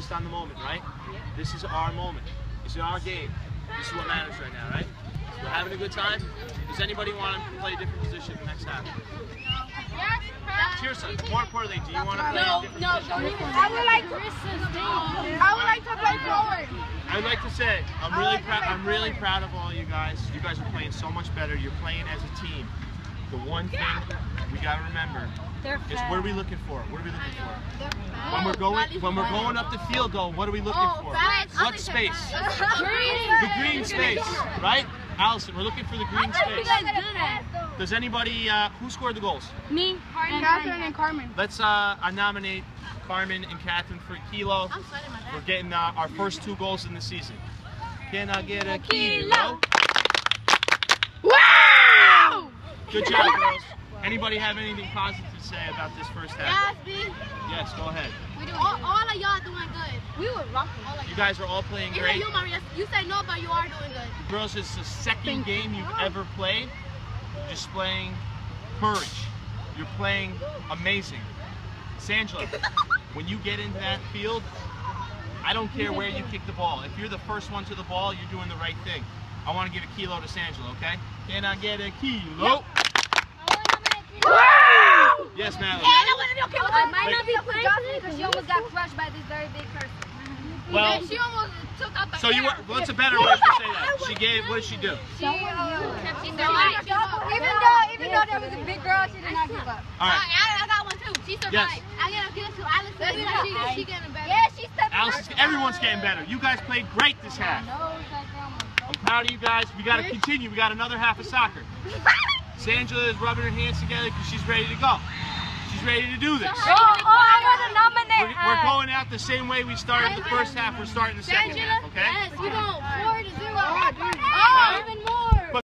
focused on the moment, right? This is our moment. This is our game. This is what matters right now, right? We're having a good time. Does anybody want to play a different position in the next half? Cheers, son. More importantly, do you want to play a different position? I would like to play forward. I would like to say, I'm really proud of all you guys. You guys are playing so much better. You're playing as a team. The one thing we got to remember is what are we looking for? What are we looking for? When we're going up the field, though, what are we looking for? What space? The green space, right? Allison, we're looking for the green space. Does anybody, who scored the goals? Me, Catherine and Carmen. Let's nominate Carmen and Catherine for a kilo. We're getting our first 2 goals in the season. Can I get a kilo? Wow! Good job, girls. Anybody have anything positive to say about this first half? Yes, go ahead. all of y'all doing good. We were rocking. You guys are all playing great. You say no, but you are doing good. Girls, it's the second game you've ever played. You're displaying courage. You're playing amazing. Sangela, when you get into that field, I don't care where you kick the ball. If you're the first one to the ball, you're doing the right thing. I want to give a kilo to Sangela, okay? Can I get a kilo? Wow! Yes, Madeline. I might not be playing because she almost got crushed by this very big person. Well, she almost took out the so you were, what's a better way to say that? She gave, what did she do? Even though there was a big girl, she did not give up. All right. I got one too. She survived. Yes. I got to give it to Alice. She getting better. Yeah, she's stepping Alice, everyone's getting better. You guys played great this half. I'm proud of you guys. We got to continue. We got another half of soccer. Sangela is rubbing her hands together because she's ready to go. She's ready to do this. I want to nominate We're going out the same way we started the first half. We're starting the second half, okay?